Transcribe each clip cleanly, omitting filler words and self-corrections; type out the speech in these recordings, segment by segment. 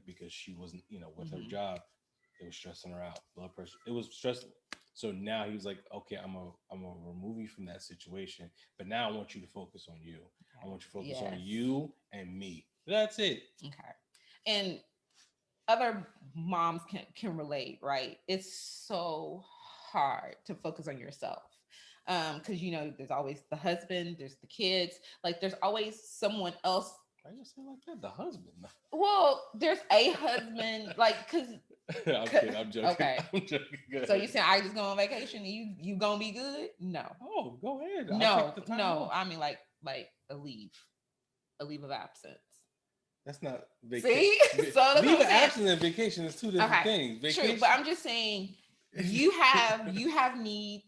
right? Because she wasn't, with her job, it was stressing her out. Blood pressure, it was stressing. So now he was like, okay, I'm gonna remove you from that situation, but now I want you to focus on you. I want you to focus on Yes. you and me. That's it. Okay. And other moms can relate, right? It's so hard to focus on yourself. Because there's always the husband, there's the kids, like there's always someone else. Why you say it like that? The husband. Well, there's a husband, like, because I'm kidding. I'm joking. okay. I'm joking. So you saying I just go on vacation and you gonna be good? No, Oh, go ahead. I'll no, take the time no. off. I mean, like a leave of absence. That's not vacation. See, so that's Leave what of I'm saying. absence and vacation is two different Okay, things. Vacation. true, but I'm just saying you have needs.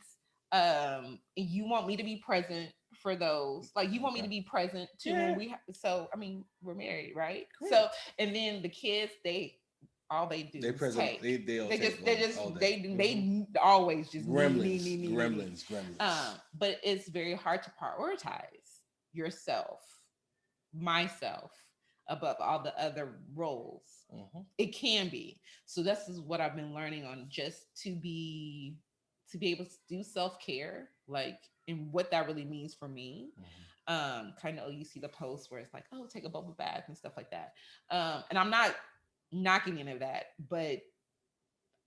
And you want me to be present for those. Like you want me to Okay. be present too Yeah. when so I mean we're married, right? Correct. So and then the kids all they do They is present. take. They all They take just they one just all day. they always just Gremlins. need. Gremlins. But it's very hard to prioritize yourself, myself, above all the other roles. It can be. So this is what I've been learning on, just to be able to do self-care, like, and what that really means for me. Kind of, you see the posts where it's like, oh, take a bubble bath and stuff like that. And I'm not knocking any of that, but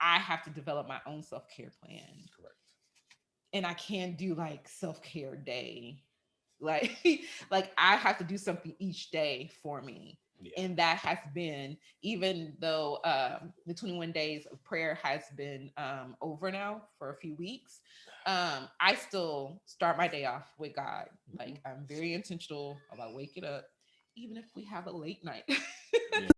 I have to develop my own self-care plan. Correct. And I can't do like self-care day. Like like I have to do something each day for me. Yeah. And that has been, even though the 21 days of prayer has been over now for a few weeks, I still start my day off with God. Like I'm very intentional about waking up, even if we have a late night. Yeah.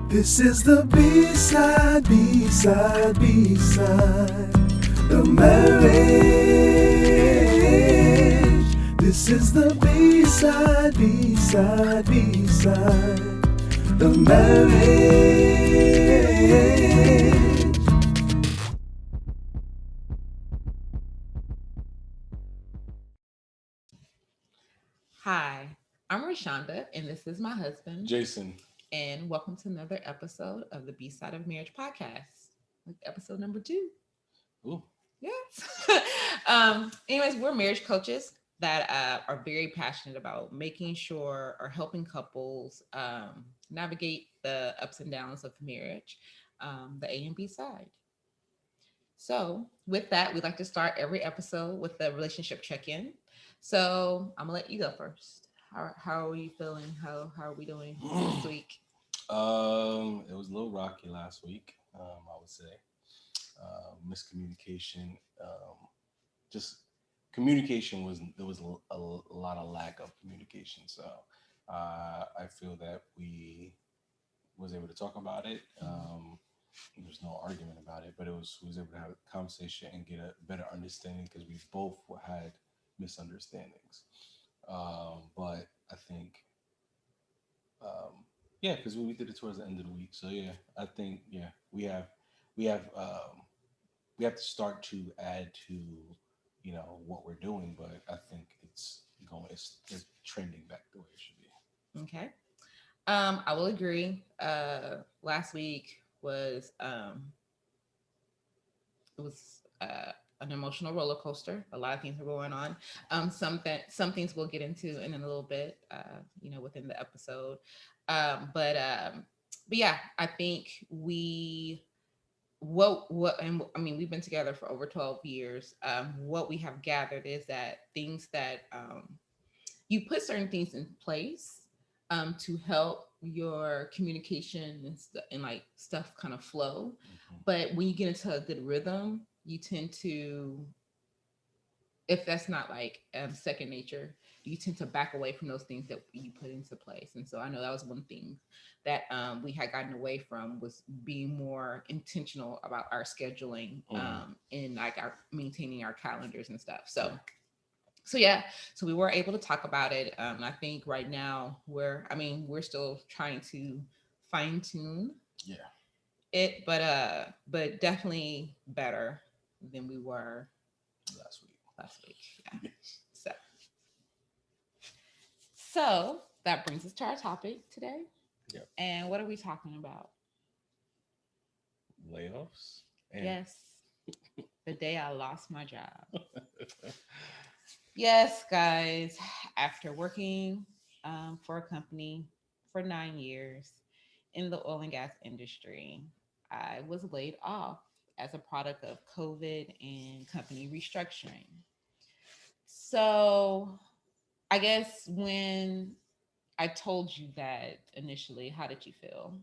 This is the B-side, B-side, B-side, the marriage. This is the B-side, B-side, B-side, the marriage. Hi, I'm Rashonda, and this is my husband. Jason. And welcome to another episode of the Bside of Marriage Podcast, like episode number 2. Ooh. Yes. Anyways, we're marriage coaches that are very passionate about making sure or helping couples navigate the ups and downs of marriage, the A and B side. So, with that, we like to start every episode with the relationship check-in. So, I'm gonna let you go first. How are you feeling? How are we doing this week? It was a little rocky last week. I would say miscommunication. Just communication was there was a lot of lack of communication. So I feel that we was able to talk about it. There's no argument about it, but we was able to have a conversation and get a better understanding because we both had misunderstandings. But I think, yeah, because we did it towards the end of the week. So yeah, I think we have we have to start to add to what we're doing, but I think it's trending back the way it should be. Okay. I will agree. Last week it was an emotional roller coaster. A lot of things are going on. Some things we'll get into in a little bit, within the episode. But yeah, I think and I mean, we've been together for over 12 years. What we have gathered is that things that you put certain things in place to help your communication and like stuff kind of flow. But when you get into a good rhythm, you tend to, if that's not like second nature, you tend to back away from those things that you put into place. And so I know that was one thing that we had gotten away from, was being more intentional about our scheduling and like our maintaining our calendars and stuff. So yeah, so we were able to talk about it. I think right now we're still trying to fine tune it, but definitely better than we were last week. Yeah. So that brings us to our topic today. Yep. And what are we talking about? Layoffs. And Yes, the day I lost my job. Yes, guys, after working for a company for 9 years in the oil and gas industry, I was laid off as a product of COVID and company restructuring. So, I guess when I told you that initially, how did you feel?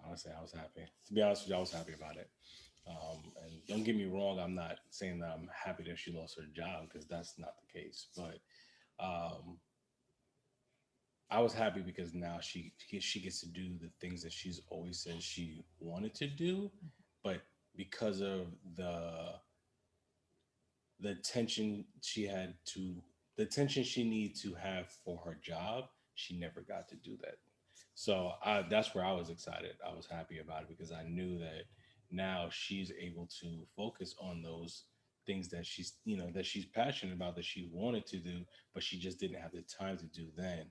honestly, I was happy. To be honest with you, I was happy about it. And don't get me wrong, I'm not saying that I'm happy that she lost her job because that's not the case. But um, I was happy because now she gets to do the things that she's always said she wanted to do, but because of the attention she had to the attention she needed to have for her job, she never got to do that. So that's where I was excited. I was happy about it because I knew that now she's able to focus on those things that she's passionate about, that she wanted to do, but she just didn't have the time to do then.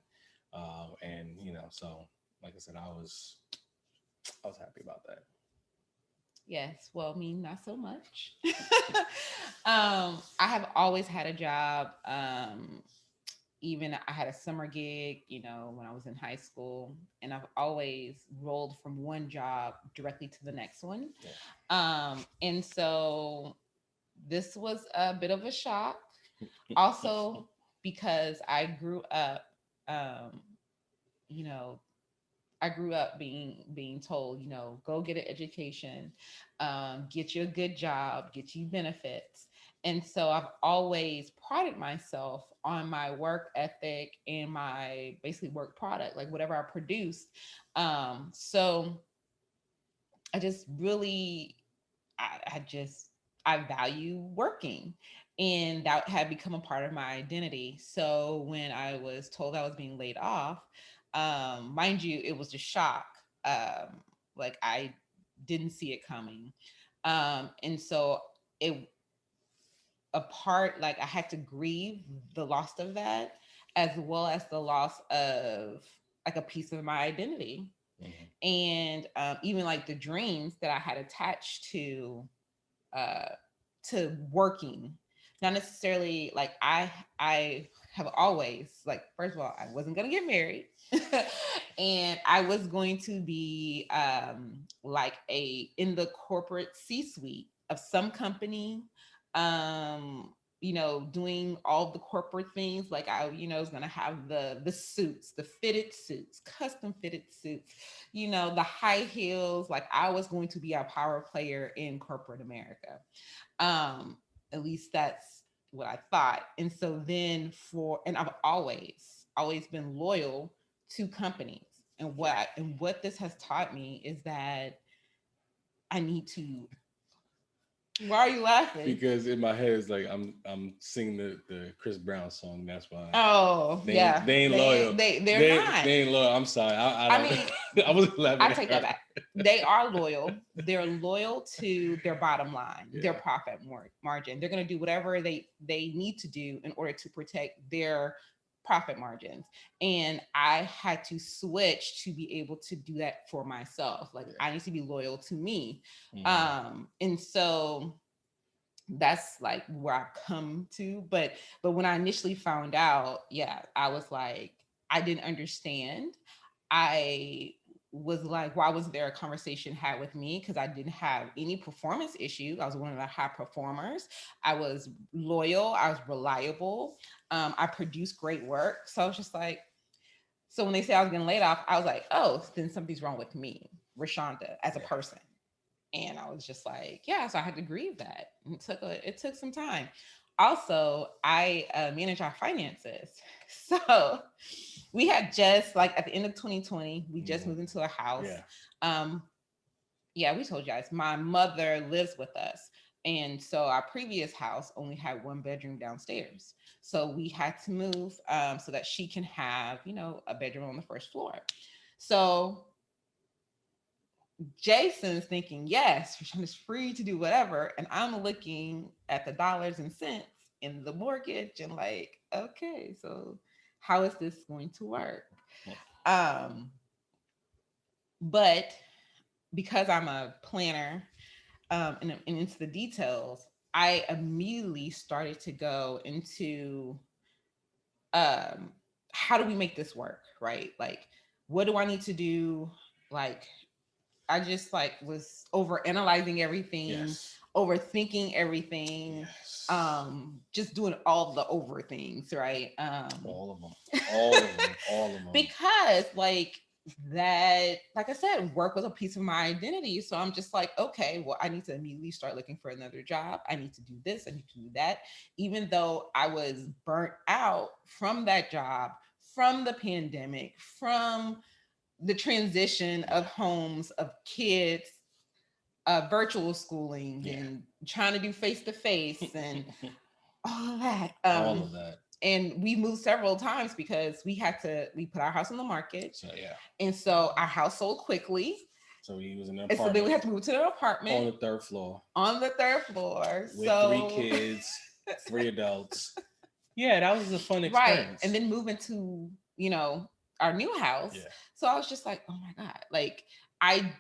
And so like I said, I was happy about that. Yes, well, me, not so much. I have always had a job. Even I had a summer gig, when I was in high school, and I've always rolled from one job directly to the next one. And so this was a bit of a shock. Also, because um, you know, I grew up being told, go get an education, get you a good job, get you benefits. And so I've always prided myself on my work ethic and my basically work product, like whatever I produced. So I just really, I value working. And that had become a part of my identity. So when I was told I was being laid off, mind you, it was a shock. Like I didn't see it coming. And so it a part like I had to grieve the loss of that, as well as the loss of like a piece of my identity. Mhm. And even like the dreams that I had attached uh, to working. Not necessarily like I have always like, first of all, I wasn't gonna get married, and I was going to be like a in the corporate C-suite of some company, doing all the corporate things. Like I, was gonna have the suits, the fitted suits, custom fitted suits, the high heels. Like I was going to be a power player in corporate America. Um, at least that's what I thought. And so then and I've always been loyal to companies. And what this has taught me is that I need to. Why are you laughing? Because in my head it's like I'm singing the Chris Brown song. That's why Oh, yeah. they ain't loyal. They're not. They ain't loyal. I'm sorry. I mean, I was laughing. I take that back. They are loyal. They're loyal to their bottom line, their Yeah. profit margin. They're going to do whatever they need to do in order to protect their profit margins. And I had to switch to be able to do that for myself. Like Yeah. I need to be loyal to me. Mhm. And so that's like where I've come to. But when I initially found out, yeah, I was like, I didn't understand. I was like, why was there a conversation had with me? Because I didn't have any performance issue. I was one of the high performers. I was loyal. I was reliable. I produced great work. So I was just like, so when they said I was getting laid off, I was like, oh, then something's wrong with me, Rashonda, as a Yeah. person. And I was just like, yeah. So I had to grieve that. It took some time. Also, I manage our finances. So we had just like at the end of 2020, we just Mhm. moved into a house. Yeah. Um, yeah, we told you guys, my mother lives with us. And so our previous house only had one bedroom downstairs. So we had to move so that she can have, a bedroom on the first floor. So Jason's thinking, yes, Rashonda's free to do whatever. And I'm looking at the dollars and cents in the mortgage and like, okay, so how is this going to work? But because I'm a planner, and into the details, I immediately started to go into how do we make this work, right? Like, what do I need to do? Like, I just like was over analyzing everything, Yes. overthinking everything, Yes. just doing all the over things, right? All of them. All of them. All of them. Because like that, like I said, work was a piece of my identity. So I'm just like, okay, well, I need to immediately start looking for another job. I need to do this, I need to do that. Even though I was burnt out from that job, from the pandemic, from the transition of homes, of kids, virtual schooling, and trying to do face to face and all of that. All of that. And we moved several times because we put our house on the market. So yeah. And so our house sold quickly. So he was in an apartment. And so then we had to move to an apartment. On the third floor. On the third floor. With 3 kids, 3 adults. Yeah, that was a fun experience. Right. And then moving to, our new house. Yeah. So I was just like, oh my God. Like, I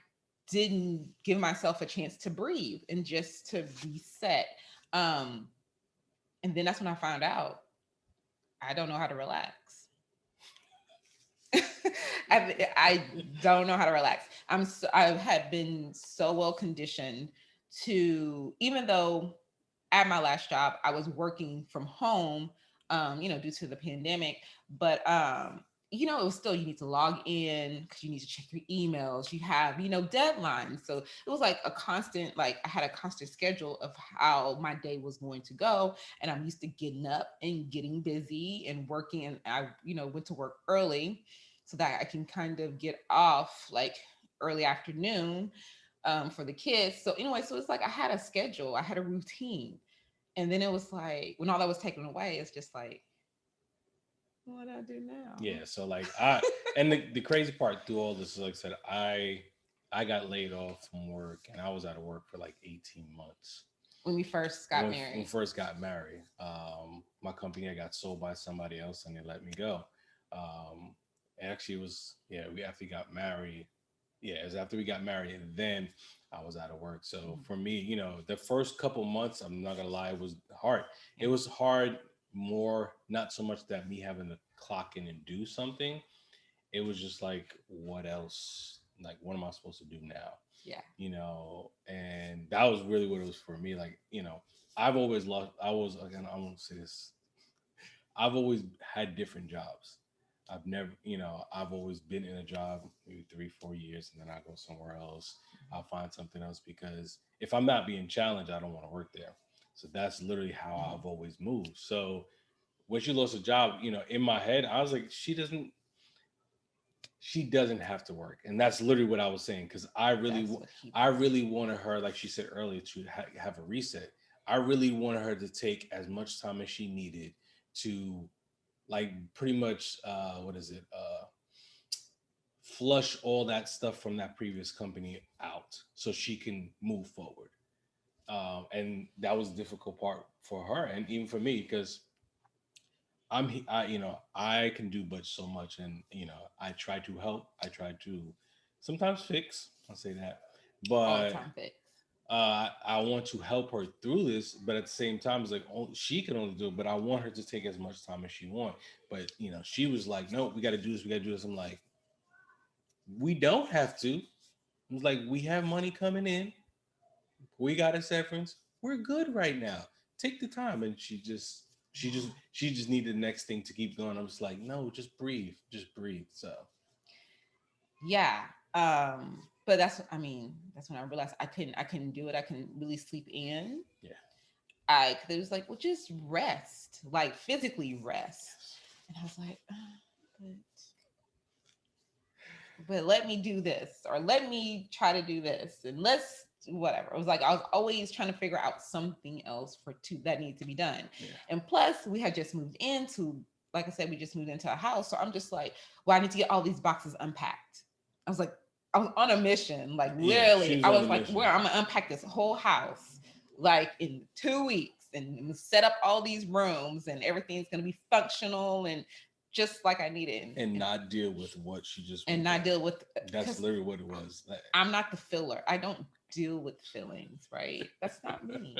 didn't give myself a chance to breathe and just to reset. And then that's when I found out I don't know how to relax. I don't know how to relax. I had been so well conditioned to, even though at my last job I was working from home, due to the pandemic, but it was still, you need to log in because you need to check your emails. You have, deadlines. So it was like a constant, I had a constant schedule of how my day was going to go. And I'm used to getting up and getting busy and working. And I, went to work early so that I can kind of get off like early afternoon for the kids. So anyway, so it's like I had a schedule, I had a routine. And then it was like, when all that was taken away, it's just like, what do I do now? Yeah, so like and the crazy part through all this is, like I said, I got laid off from work and I was out of work for like 18 months. When we first got married. When we first got married. My company got sold by somebody else and they let me go. Actually it was, we after we got married. Yeah, it was after we got married and then I was out of work. So for me, the first couple months, I'm not gonna lie, it was hard. It was hard. More, not so much that me having to clock in and do something. It was just like, what else? Like, what am I supposed to do now? Yeah. And that was really what it was for me. Like, I've always again, I won't say this. I've always had different jobs. I've never, I've always been in a job maybe 3-4 years and then I go somewhere else. I'll find something else because if I'm not being challenged, I don't want to work there. So that's literally how I've always moved. So when she lost a job, in my head, I was like, she doesn't have to work. And that's literally what I was saying. Cause I really wanted her, like she said earlier, to have a reset. I really wanted her to take as much time as she needed to like pretty much, flush all that stuff from that previous company out so she can move forward. And that was the difficult part for her and even for me because I can do but so much and I try to help. I try to sometimes fix. I'll say that, but I want to help her through this. But at the same time, it's like she can only do it. But I want her to take as much time as she wants. But she was like, "No, we got to do this. We got to do this." I'm like, "We don't have to." It's like we have money coming in. We got a severance. We're good right now. Take the time. And she just needed the next thing to keep going. I was like, no, just breathe. So yeah. But that's when I realized I couldn't do it. I couldn't really sleep in. Yeah. It was like, well, just rest, like physically rest. And I was like, but let me do this, or let me try to do this, and let's whatever. It was like I was always trying to figure out something else that needed to be done. Yeah. And plus we had just moved into, like I said, we just moved into a house. So I'm just like, well, I need to get all these boxes unpacked. I was on a mission, like literally. I was like, I'm gonna unpack this whole house like in 2 weeks and set up all these rooms and everything's gonna be functional and just like I needed, and not deal with what she just and went not through. deal with. That's literally what it was. I'm not the filler. I don't deal with feelings, right? That's not me.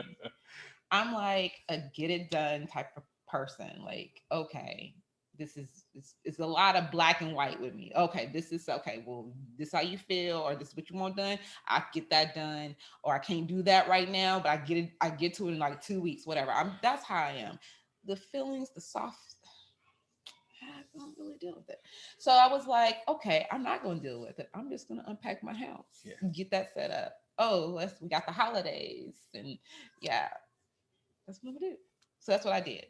I'm like a get it done type of person. Like, okay, this is it's a lot of black and white with me. Okay, this is okay. Well, this how you feel, or this is what you want done. I get that done, or I can't do that right now, but I get it. I get to it in like 2 weeks, whatever. That's how I am. The feelings, the soft. I don't really deal with it. So I was like, okay, I'm not going to deal with it. I'm just going to unpack my house, get that set up. Oh, we got the holidays, and yeah, that's what I'm gonna do. So that's what I did.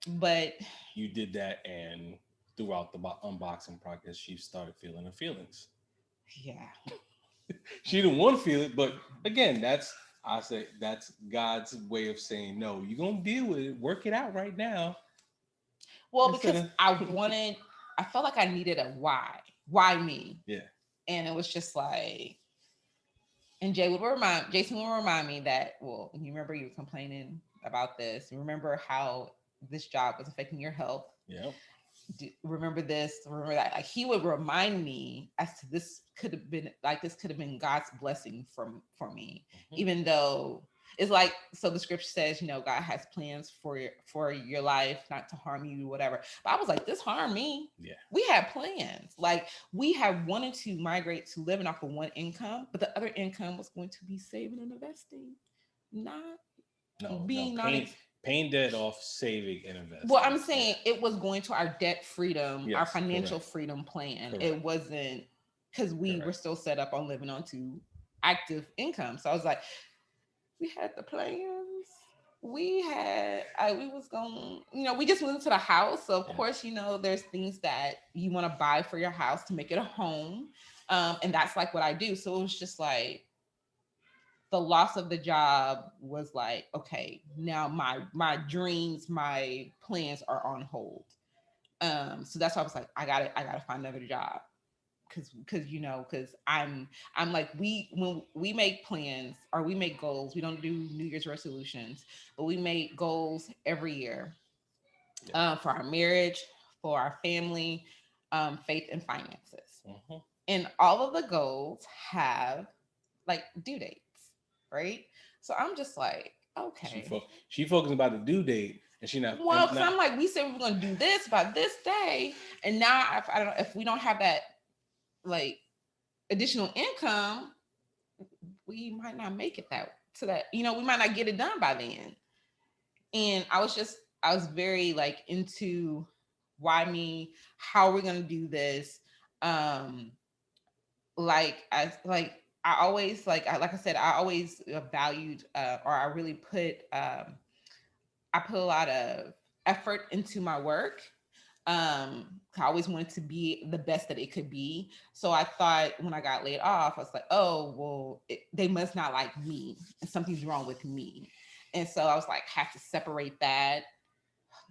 But you did that, and throughout the unboxing process, she started feeling her feelings. Yeah. She didn't want to feel it, but again, that's God's way of saying, no, you're gonna deal with it, work it out right now. Well, because I felt like I needed a why. Why me? Yeah. And it was just like, and Jason would remind me that, well, you remember you were complaining about this. You remember how this job was affecting your health. Yeah. Remember this, remember that. Like, he would remind me as to this could have been God's blessing for me, even though it's like, so the scripture says, God has plans for your life, not to harm you, whatever. But I was like, this harmed me. Yeah. We had plans. Like, we had wanted to migrate to living off of one income, but the other income was going to be saving and investing, paying debt off, saving and investing. Well, I'm saying it was going to our debt freedom, our financial correct. freedom plan. Correct. It wasn't, because we were still set up on living on to active income. So I was like, we had the plans. We was going, we just moved to the house. So of course, there's things that you want to buy for your house to make it a home. And that's like what I do. So it was just like, the loss of the job was like, okay, now my dreams, my plans are on hold. So that's why I was like, I gotta find another job. Cause I'm like, when we make plans or we make goals, we don't do New Year's resolutions, but we make goals every year, for our marriage, for our family, faith and finances. And all of the goals have like due dates. Right. So I'm just like, okay. She focused about the due date, and she not. Well, because I'm like, we said we were going to do this by this day, and now I don't know if we don't have that like additional income, we might not make it to that. We might not get it done by then. And I was very like into why me, how are we going to do this, I always like I said, I always valued or I really put I put a lot of effort into my work. I always wanted to be the best that it could be. So I thought when I got laid off, I was like, oh, well, they must not like me and something's wrong with me. And so I was like, have to separate that.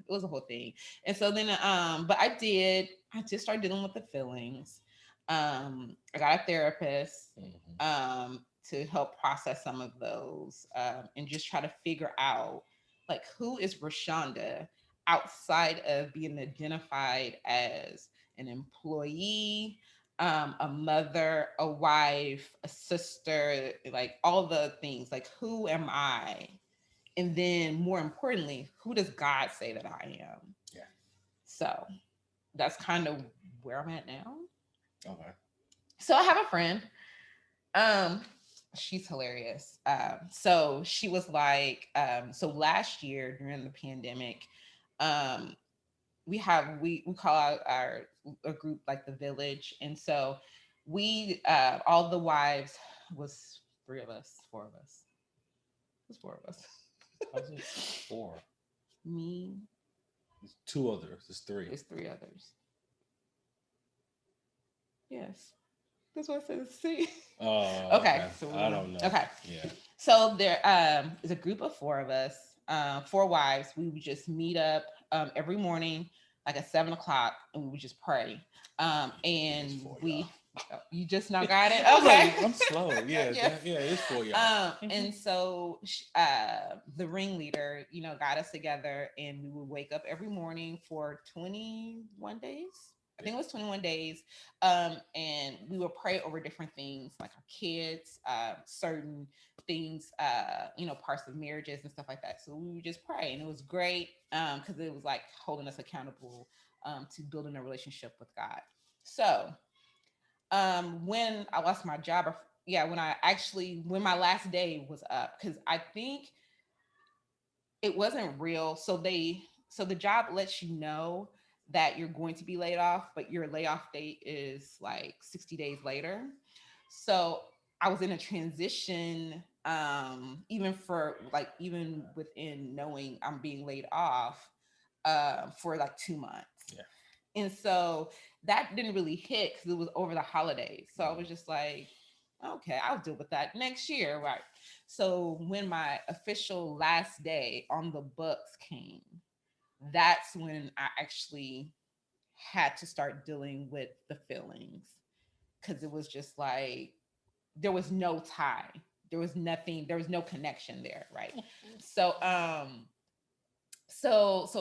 It was a whole thing. And so then, but I just started dealing with the feelings. I got a therapist to help process some of those, and just try to figure out like, who is Rashonda outside of being identified as an employee, a mother, a wife, a sister, like all the things. Like, who am I? And then more importantly, who does God say that I am? Yeah. So that's kind of where I'm at now. Okay. So I have a friend. She's hilarious. So she was like, so last year during the pandemic, we call out a group like the Village, and so we all the wives was 4 of us. It was 4 of us. How's it 4? Me. There's 2 others. There's 3. There's 3 others. Yes. That's what I said. See. Oh. Okay. So I don't know. Okay. Yeah. So there is a group of 4 of us, 4 wives. We would just meet up every morning, like at 7:00, and we would just pray. And Oh, you just now got it? I was Okay. like, I'm slow. Yeah, Yeah. it's for y'all. And so the ringleader, got us together, and we would wake up every morning for 21 days. I think it was 21 days. And we would pray over different things like our kids, certain things, parts of marriages and stuff like that. So we would just pray, and it was great because it was like holding us accountable to building a relationship with God. So when I lost my job, when my last day was up, because I think it wasn't real. So the job lets you know that you're going to be laid off, but your layoff date is like 60 days later. So I was in a transition, even within knowing I'm being laid off, for like 2 months. Yeah. And so that didn't really hit because it was over the holidays. So I was just like, okay, I'll deal with that next year. Right. So when my official last day on the books came, that's when I actually had to start dealing with the feelings, because it was just like there was no tie. There was nothing, there was no connection there. Right. So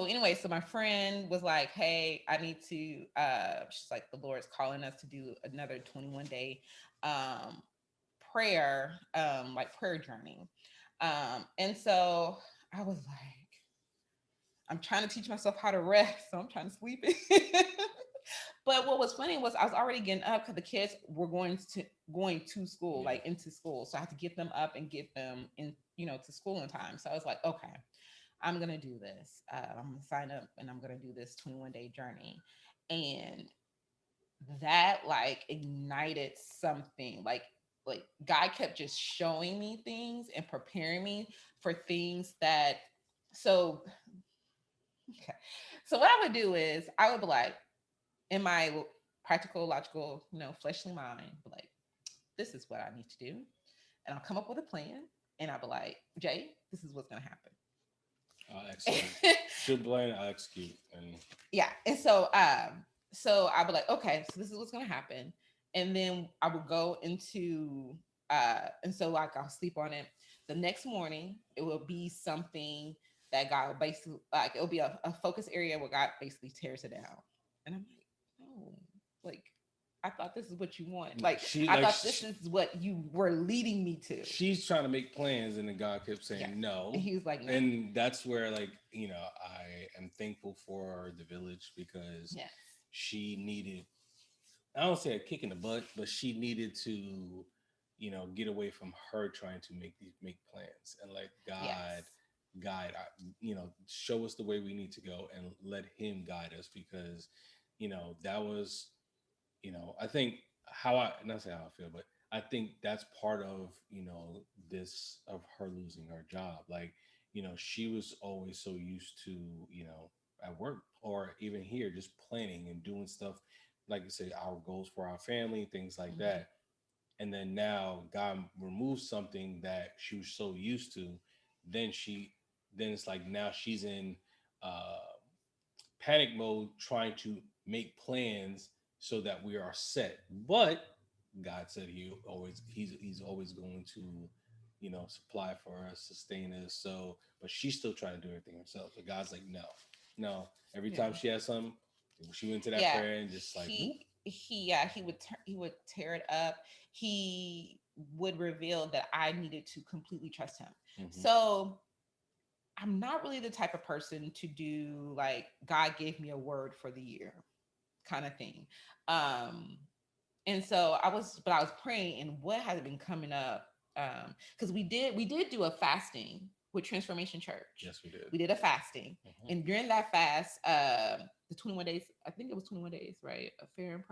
anyway, so my friend was like, hey, I need to she's like, the Lord's calling us to do another 21-day prayer, like prayer journey. And so I was like, I'm trying to teach myself how to rest, so I'm trying to sleep in. But what was funny was I was already getting up because the kids were going to school, like into school. So I had to get them up and get them in, to school in time. So I was like, okay, I'm gonna do this. I'm gonna sign up and I'm gonna do this 21-day journey. And that like ignited something. Like God kept just showing me things and preparing me for things that so okay. So what I would do is I would be like, in my practical, logical, fleshly mind, be like, this is what I need to do. And I'll come up with a plan, and I'll be like, Jay, this is what's gonna happen. I'll execute. She'll plan, I'll execute. And yeah. And so I'll be like, okay, so this is what's gonna happen. And then I will go into and so like I'll sleep on it. The next morning, it will be something that God will basically, like, it'll be a focus area where God basically tears it down. And I'm like, no, like, I thought this is what you want. Like, I thought this is what you were leading me to. She's trying to make plans, and then God kept saying no. And he was like, no. And that's where, like, I am thankful for the village, because she needed, I don't say a kick in the butt, but she needed to, get away from her trying to make plans, and let God guide, show us the way we need to go, and let him guide us, because, that was, I think not saying how I feel, but I think that's part of, this, of her losing her job. Like, she was always so used to, at work or even here, just planning and doing stuff, like you say, our goals for our family, things like that. And then now God removes something that she was so used to. Then it's like now she's in uh, panic mode, trying to make plans so that we are set. But God said he's always going to, supply for us, sustain us. So, but she's still trying to do everything herself. So God's like, no. Every time she has something, she went to that prayer and just like he would tear it up. He would reveal that I needed to completely trust him. Mm-hmm. So I'm not really the type of person to do like God gave me a word for the year kind of thing. And so I was praying, and what has been coming up, because we did do a fasting with Transformation Church. Yes, we did. We did a fasting. Mm-hmm. And during that fast, the 21 days, I think it was 21 days, right? A fair and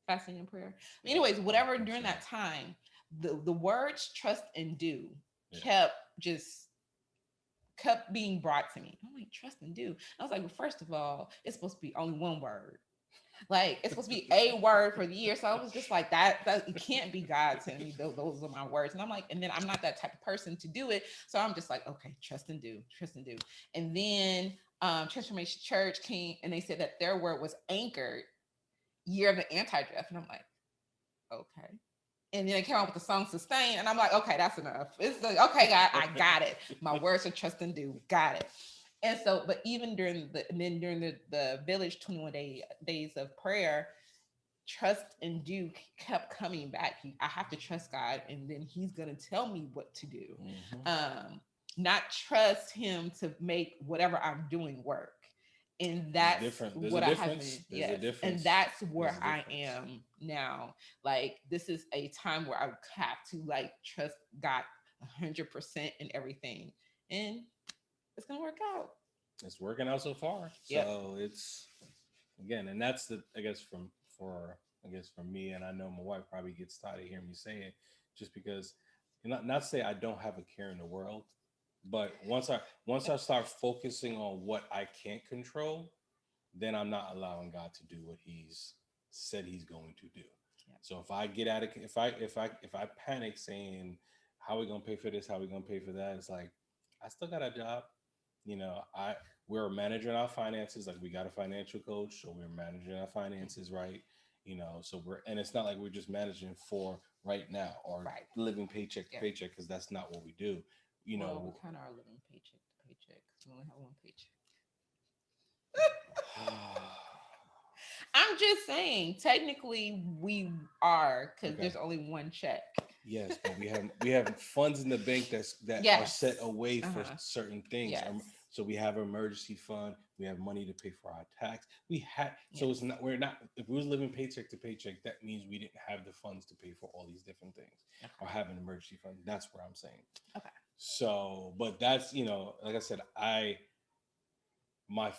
fasting and prayer. Anyways, whatever, during that time, the words trust and do kept being brought to me. I'm like, trust and do. I was like, well, first of all, it's supposed to be only one word. Like, it's supposed to be a word for the year. So I was just like, that it can't be God telling me those are my words. And I'm like, and then I'm not that type of person to do it. So I'm just like, okay, trust and do. And then Transformation Church came, and they said that their word was anchored year of the anti-drift. And I'm like, okay. And then they came out with the song Sustain. And I'm like, okay, that's enough. It's like, okay, God, I got it. My words are trust and do. Got it. And so, but even during the village days of prayer, trust and do kept coming back. I have to trust God, and then He's gonna tell me what to do. Not trust Him to make whatever I'm doing work. And that's what I have been. Yes, and that's where I am now. Like, this is a time where I have to like trust God 100% in everything, and it's gonna work out. It's working out so far. Yep. So it's, again, and that's the, I guess for me, and I know my wife probably gets tired of hearing me say it, just because, not say I don't have a care in the world, but once I start focusing on what I can't control, then I'm not allowing God to do what He's said He's going to do. Yeah. So if I get out of, if I panic saying, how are we gonna pay for this, how are we gonna pay for that, it's like, I still got a job. We're managing our finances. Like, we got a financial coach, so we're managing our finances, right? So and it's not like we're just managing for right now or living paycheck to paycheck, because that's not what we do. We kind of are living paycheck to paycheck because we only have one paycheck. I'm just saying, technically we are, because there's only one check. Yes, but we have funds in the bank that are set away for certain things. Yes. So we have an emergency fund. We have money to pay for our tax. So it's not, we're not, if we was living paycheck to paycheck, that means we didn't have the funds to pay for all these different things or have an emergency fund. That's what I'm saying. Okay. So, but that's, like I said, my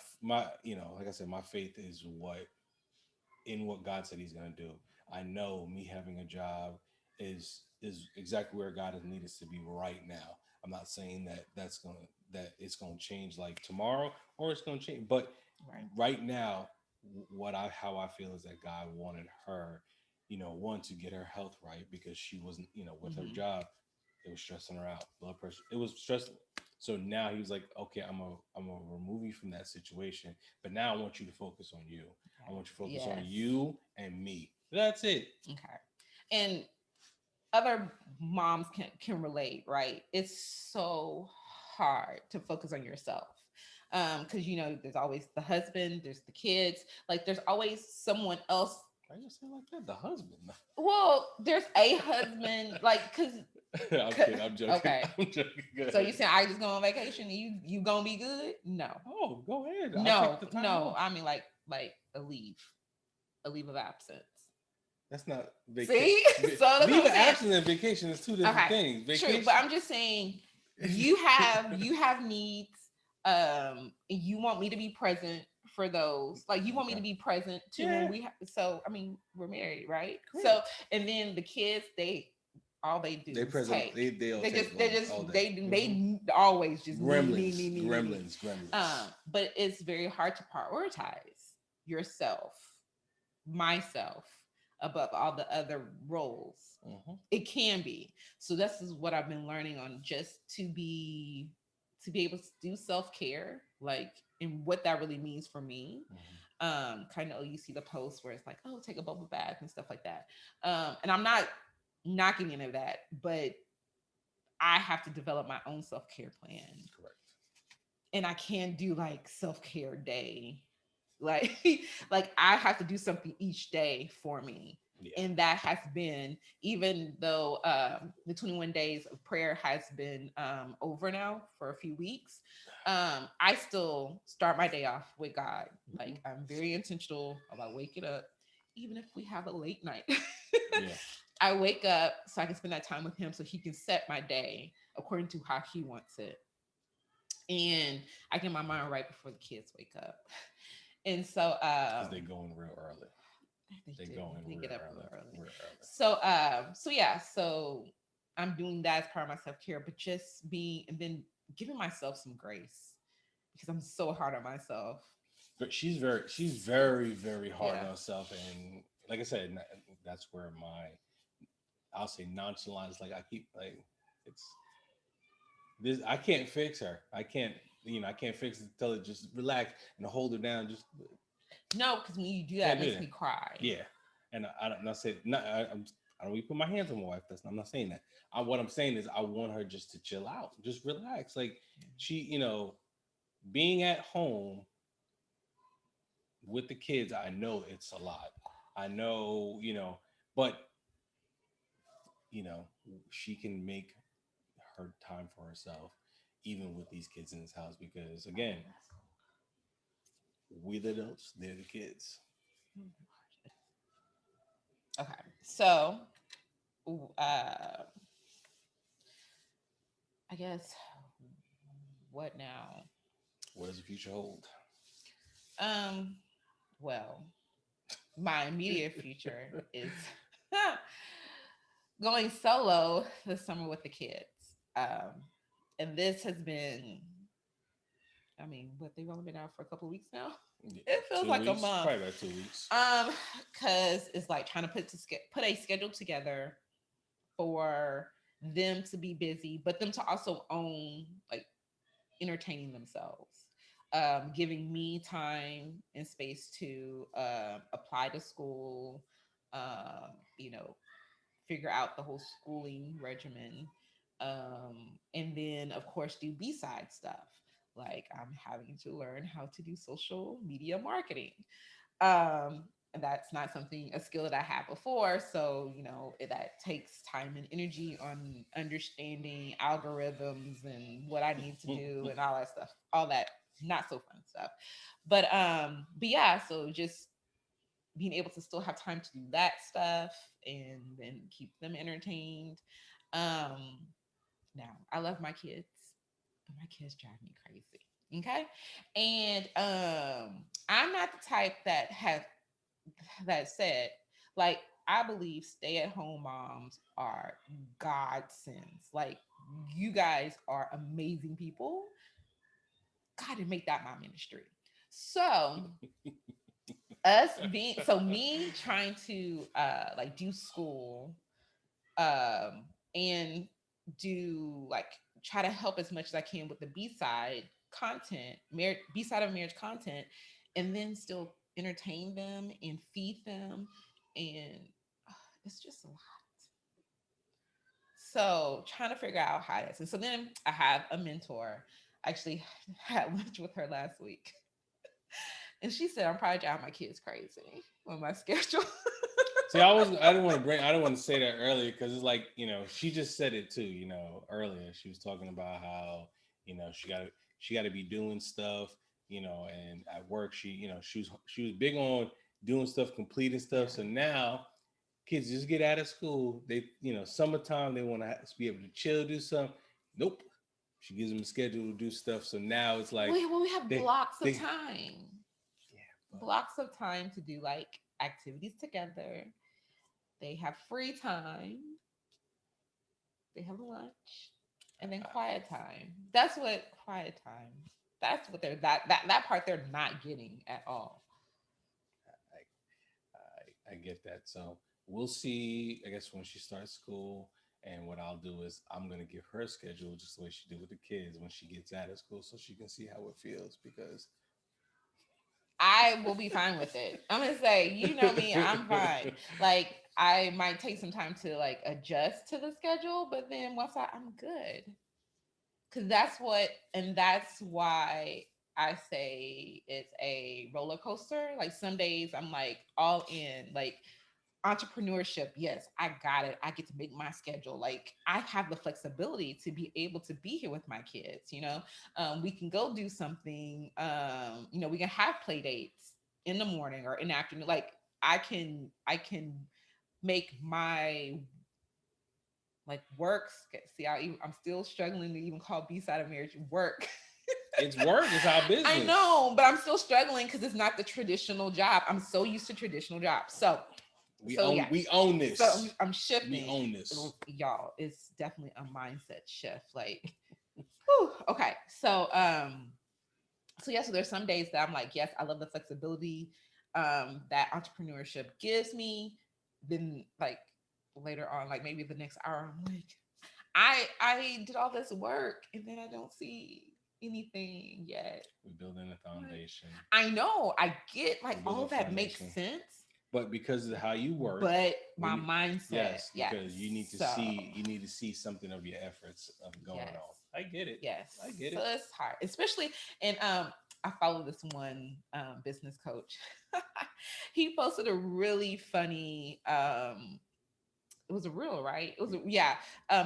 faith is what God said He's going to do. I know me having a job is exactly where God has needed us to be right now. I'm not saying that it's going to change like tomorrow, or it's going to change, but right now, how I feel is that God wanted her, one, to get her health right, because she wasn't, with her job, it was stressing her out. Blood pressure, it was stressing. So now He was like, okay, I'm gonna remove you from that situation, but now I want you to focus on you. I want you to focus on you and me. That's it. Okay. And other moms can relate, right? It's so hard to focus on yourself. Because there's always the husband, there's the kids, like there's always someone else. Why you say like that? The husband. Well, there's a husband, like, because I'm joking. Okay. I'm joking. So you saying I just go on vacation and you gonna be good? No. Oh, go ahead. No. I mean like a leave of absence. That's not vacation. See? So leave of absence and vacation is two different things. Vacation. True, but I'm just saying you have needs. You want me to be present for those. Like, you want me to be present too when we so I mean, we're married, right? Correct. So, and then the kids, they do they present take. they always just gremlins. But it's very hard to prioritize yourself, myself, above all the other roles. It can be. So this is what I've been learning on, just to be able to do self-care, like, and what that really means for me. Kind of, you see the posts where it's like, oh, take a bubble bath and stuff like that. And I'm not knocking any of that, but I have to develop my own self-care plan. Correct. And I can't do like self-care day. Like I have to do something each day for me. Yeah. And that has been, even though the 21 days of prayer has been over now for a few weeks, I still start my day off with God. Like, I'm very intentional about waking up, even if we have a late night. Yeah. I wake up so I can spend that time with Him, so He can set my day according to how He wants it. And I get my mind right before the kids wake up. And so because they're going real early. They get up real early. So I'm doing that as part of my self-care, but just being, and then giving myself some grace, because I'm so hard on myself. But she's very, very hard on herself. And like I said, that's where I'll say nonchalance. Like, I keep, like, it's this, I can't fix her. I can't fix it, tell her just relax and hold her down. Just No, because when you do that, Can't it do makes that. me cry. Yeah, and I'm not saying not. I don't even put my hands on my wife. I'm not saying that. What I'm saying is I want her just to chill out, just relax. Like she, being at home with the kids, I know it's a lot. I know, but you know, she can make her time for herself, even with these kids in this house. Because again, we the adults, they're the kids. Okay, so uh, I guess what now? What does the future hold? Um, well, my immediate future is going solo this summer with the kids. And this has been, I mean, what they've only been out for a couple of weeks now. Yeah, It feels like 2 weeks, a month. probably about 2 weeks. Because it's like trying to put a schedule together for them to be busy, but them to also own like entertaining themselves, giving me time and space to apply to school, you know, figure out the whole schooling regimen, and then of course do B-side stuff. Like I'm having to learn how to do social media marketing. And that's not something a skill that I had before. So, that takes time and energy on understanding algorithms and what I need to do and all that stuff, all that not so fun stuff. But yeah, so just being able to still have time to do that stuff and then keep them entertained. Um, Now I love my kids, but my kids drive me crazy. Okay. And I'm not the type that said, like, I believe stay-at-home moms are godsends. Like, you guys are amazing people. God didn't make that my ministry. So me trying to like do school, and do like try to help as much as I can with the B-side of marriage content, and then still entertain them and feed them, and it's just a lot. So trying to figure out how this. And so then I have a mentor. I actually had lunch with her last week, and she said I'm probably driving my kids crazy with my schedule. See, I didn't want to say that earlier because it's like, she just said it too, earlier. She was talking about how, she got to be doing stuff, and at work, she was big on doing stuff, completing stuff. So now kids just get out of school. They, summertime, they want to be able to chill, do something. Nope. She gives them a schedule to do stuff. So now it's like, We have blocks of they, time. yeah, but Blocks of time to do like activities together. They have free time. They have lunch, and then quiet time. That's what quiet time. That's what that part they're not getting at all. I get that. So we'll see. I guess when she starts school, and what I'll do is I'm gonna give her a schedule just the way she did with the kids when she gets out of school, so she can see how it feels. Because I will be fine with it. I'm gonna say, you know me, I'm fine. Like I might take some time to like adjust to the schedule, but then I'm good. Cause that's why I say it's a roller coaster. Like some days I'm like all in, like entrepreneurship. Yes, I got it. I get to make my schedule. Like I have the flexibility to be able to be here with my kids. We can go do something. We can have play dates in the morning or in the afternoon. Like I can make my like works. See, I'm still struggling to even call B-side of marriage work. it's work, it's our business. I know, but I'm still struggling because it's not the traditional job. I'm so used to traditional jobs. We own this. So I'm shifting. We own this. Y'all, it's definitely a mindset shift. Like, whew, okay. So yeah, so there's some days that I'm like, yes, I love the flexibility that entrepreneurship gives me. Then like later on, like maybe the next hour, I'm like, I did all this work and then I don't see anything yet. We're building a foundation. I know. I get like We're building all a that makes foundation. sense. But because of how you work, But we my need- mindset, yes, because you need to see something of your efforts of going yes, on. I get it. yes. I get So it. it's hard, especially and I follow this one business coach. He posted a really funny it was a reel, right? It was yeah.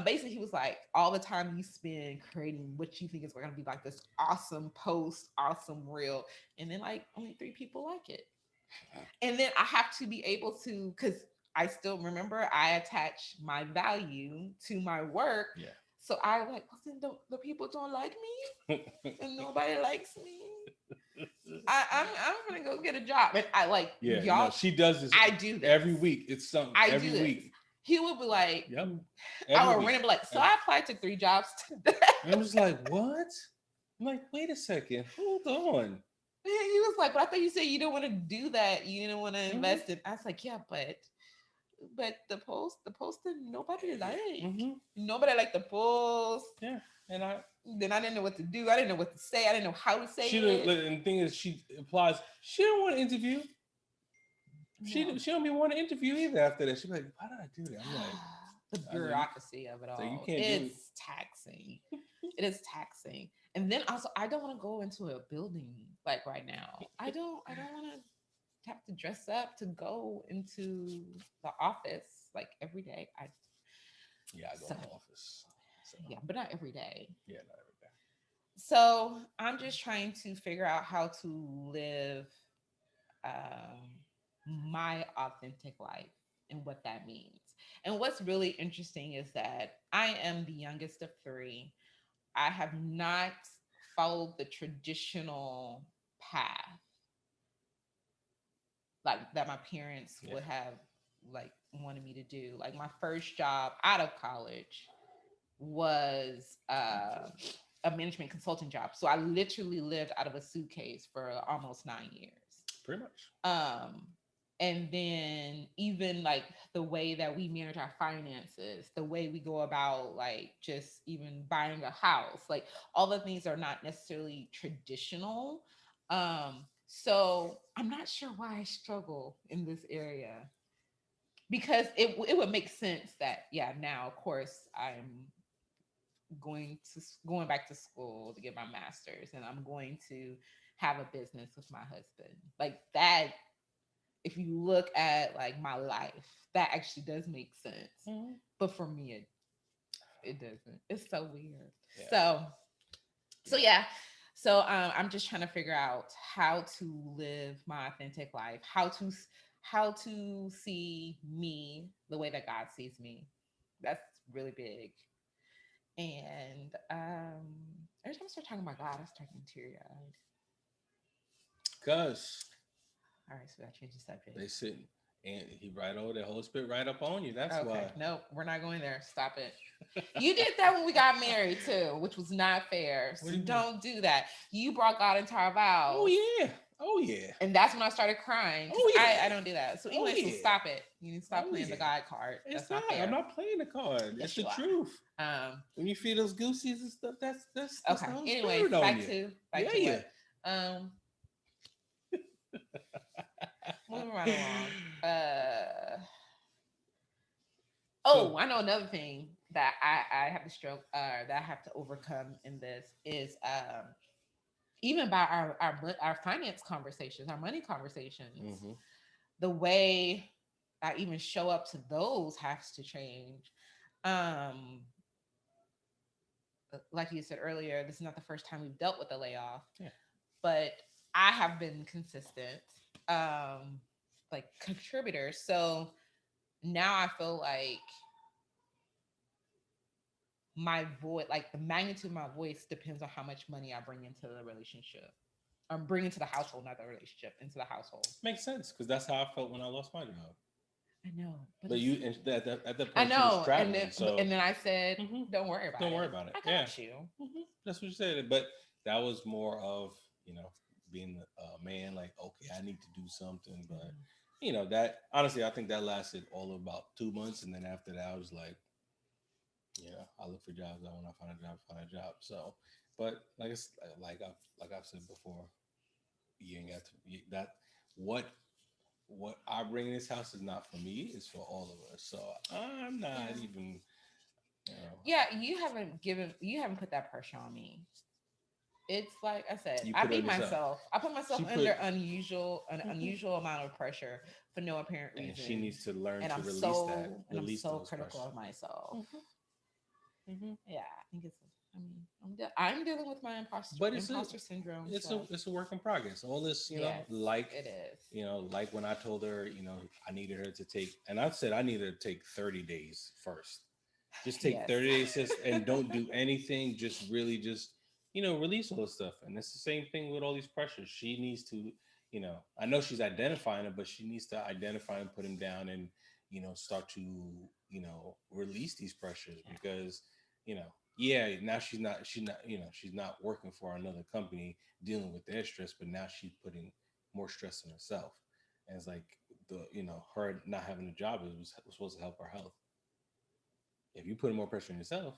Basically, he was like, all the time you spend creating what you think is going to be like this awesome post, awesome reel, and then like only 3 people like it, and then I have to be able to, because I still remember I attach my value to my work. Yeah. So I like, listen, the people don't like me, and nobody likes me. I'm gonna go get a job, and I like Yeah, y'all. no, she does this. I do this every week. It's something I every do this. week. He would be like, Yep. I Every would week. randomly like, so Every- I applied to 3 jobs today. And I'm just like, what? I'm like, wait a second, hold on. He was like, but I thought you said you didn't want to do that. You didn't want to Mhm. invest in. I was like, yeah, but the posting nobody liked. Mm-hmm. Nobody liked the post. Yeah, and Then I didn't know what to do. I didn't know what to say. I didn't know how to say she it. and the thing is, she applies. She don't want to interview. She No. don't even want to interview either. After that, she's like, why did I do that? I'm like, the bureaucracy of it all. So you can't do It's taxing. It is taxing. And then also, I don't want to go into a building like right now. I don't want to have to dress up to go into the office like every day. I go in the office. So, yeah, but not every day. Yeah, not every day. So I'm just trying to figure out how to live my authentic life and what that means. And what's really interesting is that I am the youngest of 3. I have not followed the traditional path like that my parents would have like wanted me to do. Like my first job out of college was a management consulting job. So I literally lived out of a suitcase for almost 9 years. Pretty much. And then even like the way that we manage our finances, the way we go about like just even buying a house, like all the things are not necessarily traditional. So I'm not sure why I struggle in this area, because it would make sense that now of course I'm going back to school to get my master's, and I'm going to have a business with my husband. Like that, if you look at like my life, that actually does make sense. Mm-hmm. But for me, it doesn't. It's so weird. Yeah. So I'm just trying to figure out how to live my authentic life, how to see me the way that God sees me. That's really big. And every time I start talking about God, I start getting teary-eyed. Cause all right, so I change the subject. They sit and he right over the Holy Spirit right up on you. That's why. Nope, we're not going there. Stop it. You did that when we got married too, which was not fair. So don't do that. You brought God into our vows. Oh yeah. And that's when I started crying. I don't do that. So anyway, so stop it. You need to stop playing the God card. That's not fair. I'm not playing the card. It's the truth. When you feel those goosies and stuff, that's okay. Anyway, back to it. Moving right along. I know another thing that I have to that I have to overcome in this is even about our finance conversations, our money conversations. Mm-hmm. The way I even show up to those has to change. Like you said earlier, this is not the first time we've dealt with a layoff, but I have been consistent, like contributor. So now I feel like my voice, like the magnitude of my voice, depends on how much money I bring into the relationship. I'm bringing to the household, not the relationship, into the household. Makes sense, because that's how I felt when I lost my job. I know, but you at that point, I know, and then I said, "Don't worry about it. Don't worry about it. I got you." Mm-hmm. That's what you said. But that was more of being a man. Like, okay, I need to do something. But that honestly, I think that lasted all of about 2 months, and then after that, I was like, I look for jobs. I want to find a job. So But like I've said before, you ain't got to that. What I bring in this house is not for me; it's for all of us. So I'm not Yeah. even, you know. Yeah, you haven't put that pressure on me. It's like I said, You put it on yourself. I put myself She put, under an unusual amount of pressure for no apparent and she reason. needs to learn And to release that, I'm release so those critical pressures. of myself. Hmm. Yeah, I think it's. I mean, I'm dealing with my But imposter syndrome. it's a work in progress. All this, Yes, like, it is. like when I told her, I needed her to take, and I said I needed her to take 30 days first. Just take Yes. 30 days, sis, and don't do anything. Just really just, release all this stuff. And it's the same thing with all these pressures. She needs to, I know she's identifying it, but she needs to identify and put them down and, start to, release these pressures because, yeah, now she's not working for another company dealing with their stress, but now she's putting more stress on herself. And it's like her not having a job was supposed to help her health. If you put more pressure on yourself,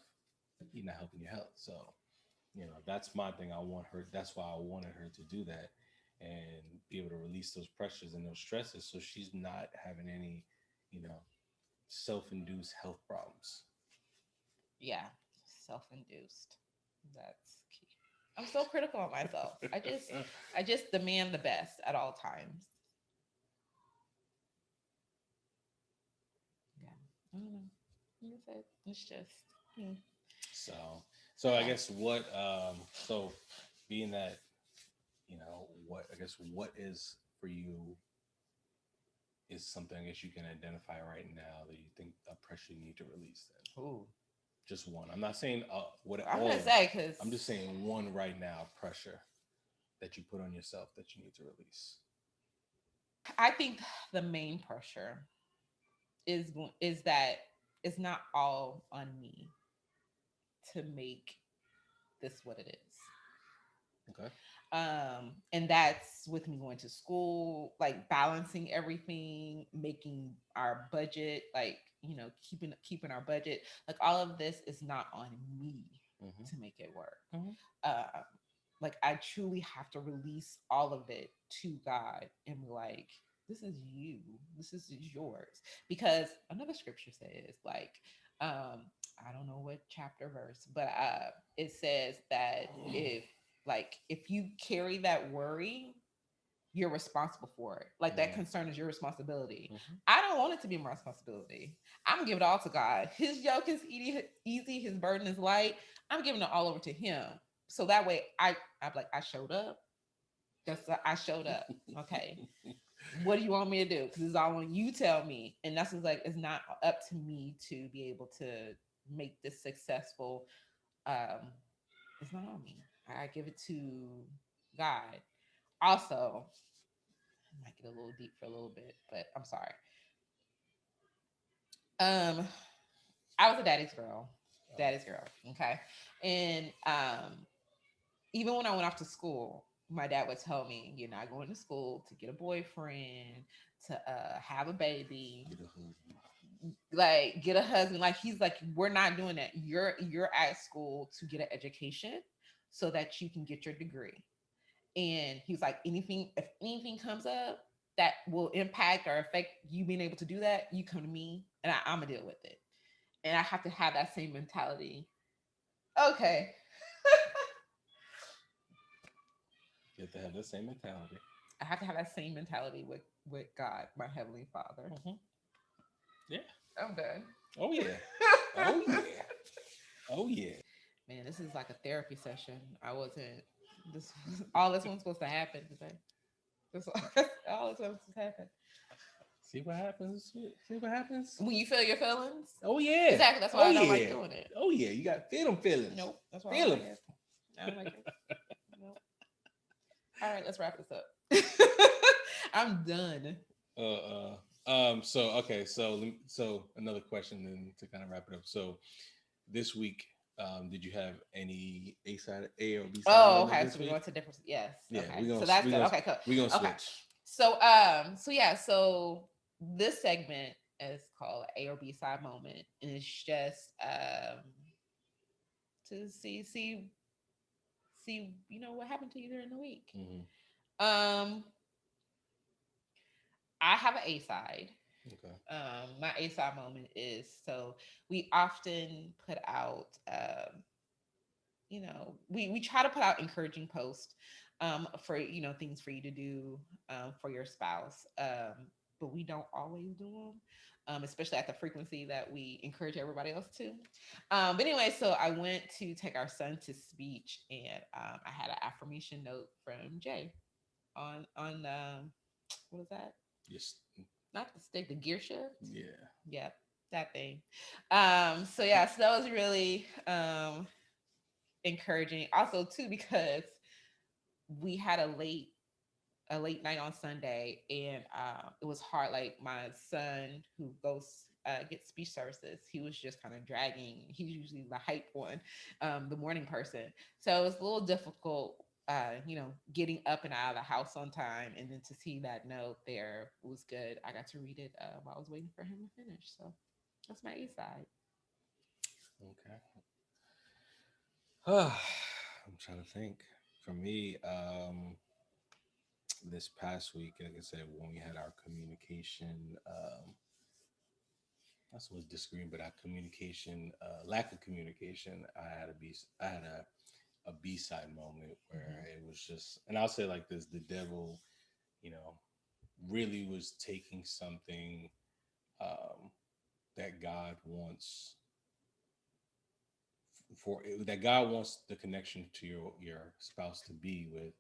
you're not helping your health. So, that's my thing. That's why I wanted her to do that and be able to release those pressures and those stresses so she's not having any, you know, self-induced health problems. Yeah, self-induced. That's key. I'm so critical of myself. I just demand the best at all times. Yeah, I don't know. It's just. Hmm. So, so I Yeah. guess so being that, what is for you is something I guess you can identify right now that you think a pressure you need to release then. Ooh. Just one. I'm not saying what I'm all gonna of them. say because I'm just saying one right now pressure that you put on yourself that you need to release. I think the main pressure is that it's not all on me to make this what it is. Okay. And that's with me going to school, like balancing everything, making our budget, like keeping our budget, like all of this is not on me Mm-hmm. to make it work. Mm-hmm. uh like I truly have to release all of it to God and be like, this is yours. Because another scripture says, like, I don't know what chapter verse, but it says that if you carry that worry, you're responsible for it. Like that concern is your responsibility. Mm-hmm. I don't want it to be my responsibility. I'm gonna give it all to God. His yoke is easy, his burden is light. I'm giving it all over to him. So that way I'm like, I showed up. I showed up. Okay. What do you want me to do? Because it's all on you tell me. And that's just like, it's not up to me to be able to make this successful. Um, it's not on me. I give it to God. Also, I might get a little deep for a little bit, but I'm sorry. Um, I was a daddy's girl. Daddy's girl. Okay. And even when I went off to school, my dad would tell me, "You're not going to school to get a boyfriend, to have a baby, Get a husband. like get a husband." Like he's like, "We're not doing that. You're at school to get an education so that you can get your degree." And he's like, if anything comes up that will impact or affect you being able to do that, you come to me and I'm gonna deal with it. And I have to have that same mentality. Okay. You have to have the same mentality. I have to have that same mentality with God, my heavenly Father. Mm-hmm. Yeah. I'm done. Oh yeah. Oh yeah. Oh yeah. Man, this is like a therapy session. I wasn't this all this one's supposed to happen today. This all this was supposed to happen. See what happens. See what happens. When you feel your feelings. Oh yeah. Exactly. That's why I don't like doing it. Oh yeah. You got to feel them feelings. Nope. That's why feel I them. don't like it. I don't like it. Nope. All right, let's wrap this up. I'm done. So okay. So another question then to kind of wrap it up. So this week, did you have any A or B side? Oh, okay. So we're going to different. Yes. Yeah. Okay. So that's good. Okay. Cool. We're gonna switch. Okay. So this segment is called A or B side moment, and it's just to see see, what happened to you during the week. Mm-hmm. I have an A side. Okay. My A side moment is, so we often put out, we try to put out encouraging posts for, things for you to do for your spouse. But we don't always do them, especially at the frequency that we encourage everybody else to. But anyway, so I went to take our son to speech, and I had an affirmation note from Jay on what was that? Yes. Not the stick, the gear shift. Yeah. Yep, that thing. So yeah, so that was really encouraging. Also, too, because we had a late night on Sunday, and it was hard. Like, my son, who goes gets speech services, he was just kind of dragging. He's usually the hype one, the morning person. So it was a little difficult, getting up and out of the house on time, and then to see that note there was good. I got to read it while I was waiting for him to finish. So that's my A side. Okay. I'm trying to think. For me, this past week, like I said, when we had our communication, that's what's disagreeing, but our communication, lack of communication, I had a B-side moment where it was just, and I'll say like this: the devil, you know, really was taking something that God wants that God wants the connection to your spouse to be with.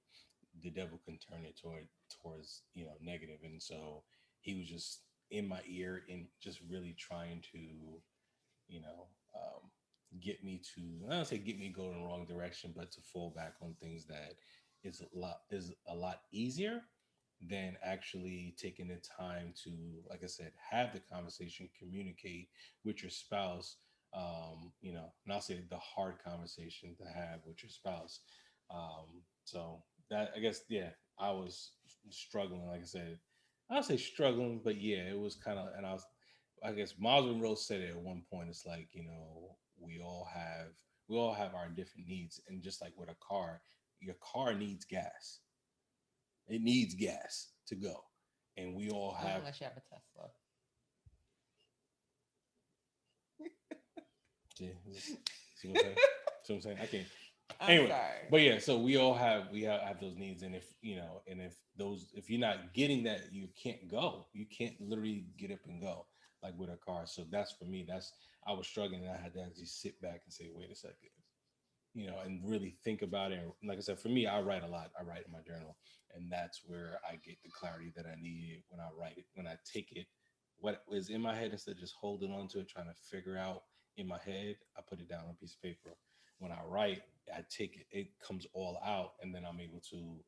The devil can turn it towards negative, and so he was just in my ear and just really trying to you know get me to, I don't say get me to go in the wrong direction, but to fall back on things that is a lot easier than actually taking the time to, like I said, have the conversation, communicate with your spouse. And I'll say the hard conversation to have with your spouse. So that, I guess, yeah, I was struggling. Like I said, I don't say struggling, but yeah, it was kind of, and I guess Miles Monroe said it at one point. It's like, we all have our different needs, and just like with a car, your car needs gas. It needs gas to go, and we all have. Unless you have a Tesla. Yeah, see what I'm saying? See what I'm saying? I can't. I'm Anyway, sorry. but yeah, so we have those needs, and if you're not getting that, you can't go. You can't literally get up and go like with a car. So that's for me. I was struggling, and I had to actually sit back and say, wait a second, and really think about it. And like I said, for me, I write a lot. I write in my journal, and that's where I get the clarity that I need when I write it. When I take it, what was in my head, instead of just holding on to it, trying to figure out in my head, I put it down on a piece of paper. When I write, I take it, it comes all out, and then I'm able to,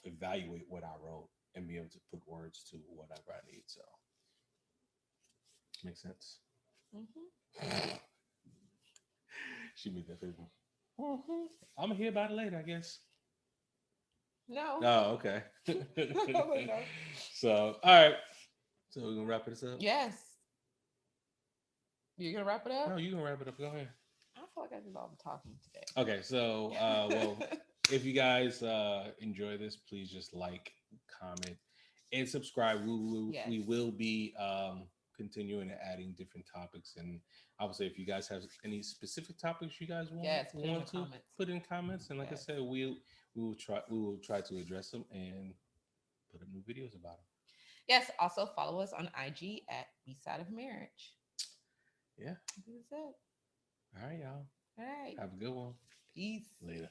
evaluate what I wrote and be able to put words to whatever I need. So, makes sense. Mm-hmm. She made that face. I'm gonna hear about it later, I guess. No. Oh, okay. No. So, all right. So we're gonna wrap this up. Yes. You're gonna wrap it up? No, you can wrap it up. Go ahead. I feel like I did all the talking today. Okay, so well, if you guys enjoy this, please just like, comment, and subscribe. Yes. We will be continuing and adding different topics, and I would say if you guys have any specific topics you guys want to put in comments, and like I said, we will try to address them and put up new videos about them. Yes. Also follow us on IG at Bside of Marriage. Yeah. That's it. All right, y'all. All right. Have a good one. Peace. Later.